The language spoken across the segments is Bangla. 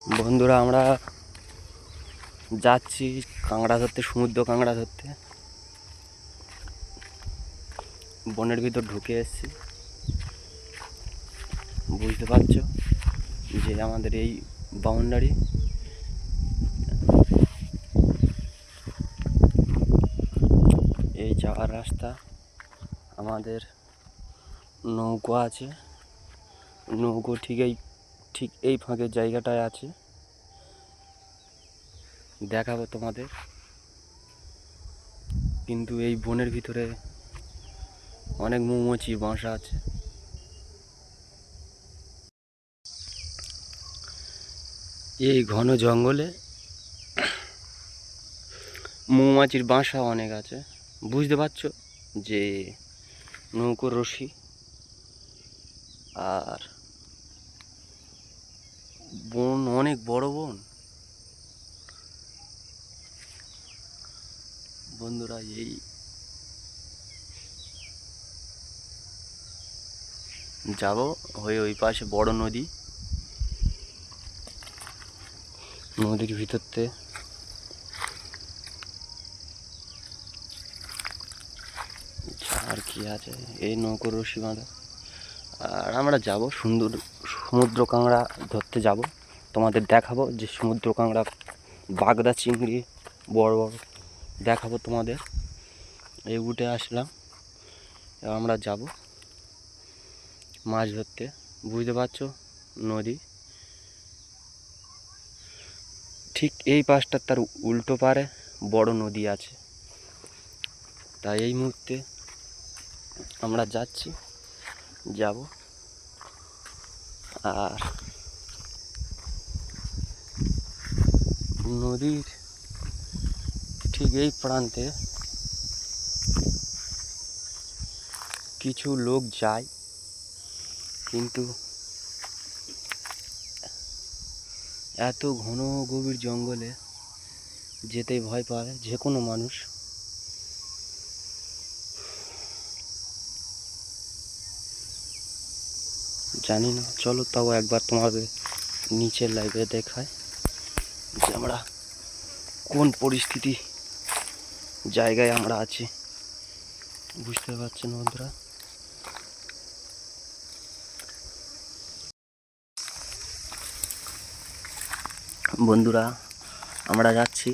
বন্ধুরা আমরা যাচ্ছি কাঁকড়া ধরতে, সমুদ্র কাঁকড়া ধরতে। বনের ভিতর ঢুকে এসেছি, বুঝতে পারছো যে আমাদের এই বাউন্ডারি। এই যাওয়ার রাস্তা, আমাদের নৌকো আছে, নৌকো ঠিক এই ফাঁকের জায়গাটায় আছে, দেখাবো তোমাদের। কিন্তু এই বনের ভিতরে অনেক মৌমাছি বাসা আছে। এই ঘন জঙ্গলে মৌমাছির বাসা অনেক আছে, বুঝতে পারছো যে নৌকোর রশি আর বন অনেক বড় বন। বন্ধুরা এই যাব হয়ে ওই পাশে বড় নদী, নদীর ভিতরতে আর কি আছে, এই নৌকোর রশি বাঁধা। আর আমরা যাব সুন্দর সমুদ্র কাঁকড়া ধরতে যাব, তোমাদের দেখাবো যে সমুদ্র কাঁকড়া, বাগদা চিংড়ি বড় বড় দেখাবো তোমাদের। এই উঠে আসলাম, এবার আমরা যাব মাছ ধরতে। বুঝতে পারছো নদী ঠিক এই পাশটা, তার উল্টো পারে বড় নদী আছে। তাই এই মুহূর্তে আমরা যাব। আর নদীর ঠিক এই প্রান্তে কিছু লোক যায়, কিন্তু এত ঘন গভীর জঙ্গলে যেতেই ভয় পায় যে কোনো মানুষ। জানি না, চলো তাও একবার তোমাদের নিচের লাইভে দেখায় যে আমরা কোন পরিস্থিতি জায়গায় আমরা আছি। বুঝতে পারছেন বন্ধুরা? বন্ধুরা আমরা যাচ্ছি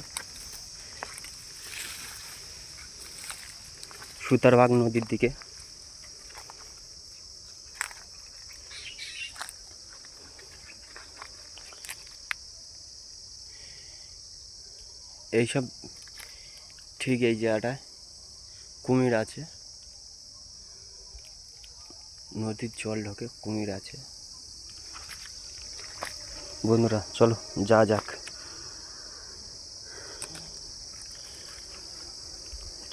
সুতারবাগ নদীর দিকে। এইসব ঠিক এই জায়গাটায় কুমির আছে, নদীর জল ঢোকে, কুমির আছে। বন্ধুরা চলো যা যাক,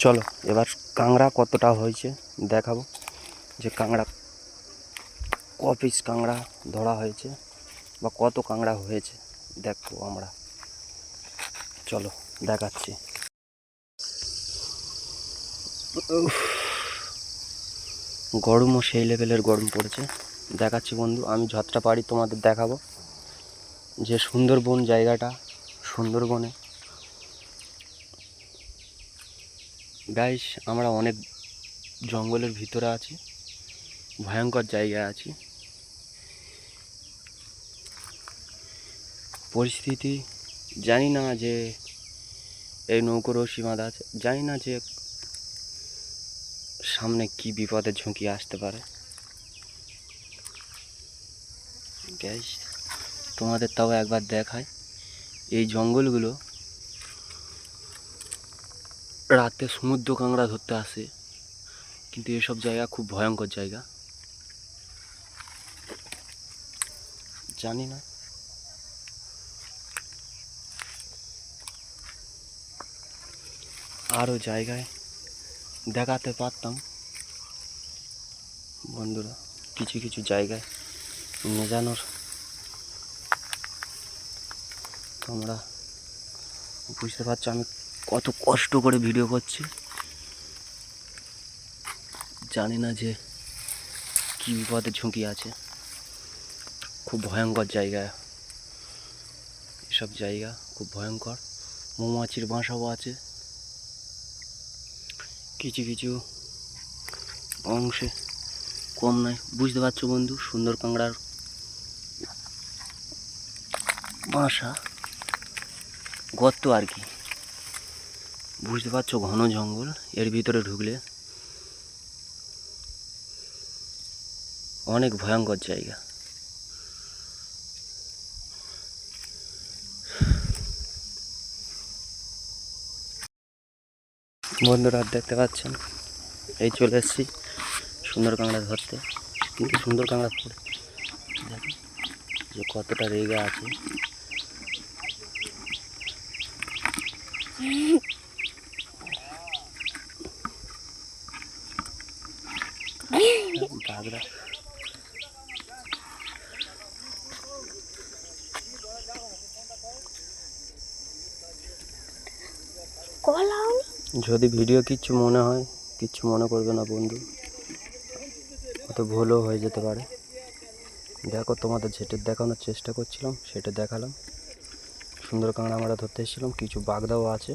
চলো এবার কাঁকড়া কতটা হয়েছে দেখাবো, যে কাঁকড়া ক পিস কাঁকড়া ধরা হয়েছে বা কত কাঁকড়া হয়েছে দেখো আমরা। চলো দেখাচ্ছি। গরমও সেই লেভেলের গরম পড়েছে, দেখাচ্ছি বন্ধু। আমি যতটা পারি তোমাদের দেখাবো যে সুন্দরবন জায়গাটা, সুন্দরবনে গাইস আমরা অনেক জঙ্গলের ভিতরে আছি, ভয়ঙ্কর জায়গায় আছি। পরিস্থিতি জানি না, যে এই নৌকো রশি বাঁধা আছে, জানি না যে সামনে কি বিপদের ঝুঁকি আসতে পারে। গাইস তোমাদের তাও একবার দেখায়, এই জঙ্গলগুলো রাতে সমুদ্র কাঁকড়া ধরতে আসে, কিন্তু এসব জায়গা খুব ভয়ঙ্কর জায়গা। জানি না, আরও জায়গায় দেখাতে পারতাম বন্ধুরা, কিছু কিছু জায়গায় নিয়ে যাওয়ার। তোমরা বুঝতে পারছো আমি কত কষ্ট করে ভিডিও করছি। জানি না যে কী বিপদের ঝুঁকি আছে, খুব ভয়ঙ্কর জায়গা। এসব জায়গা খুব ভয়ঙ্কর। মৌমাছির বাসাও আছে কিছু কিছু অংশে, কম নয়। বুঝতে পারছো বন্ধু, সুন্দর কাঁকড়ার বাসা, গর্ত আর কি। বুঝতে পারছো, ঘন জঙ্গল, এর ভিতরে ঢুকলে অনেক ভয়ঙ্কর জায়গা। বন্ধুরা দেখতে পাচ্ছেন, এই চলে এসেছি সুন্দর কাঁকড়া ধরতে। কিন্তু সুন্দর কাঁকড়া পড়ে দেখেন যে কতটা রেগা আছে। বাগড়া যদি ভিডিও কিচ্ছু মনে হয়, কিচ্ছু মনে করবে না বন্ধু, অত ভুলও হয়ে যেতে পারে। দেখো, তোমাদের যেটা দেখানোর চেষ্টা করছিলাম সেটা দেখালাম। সুন্দর কাঁকড়া আমরা ধরতে এসেছিলাম, কিছু বাগদাও আছে।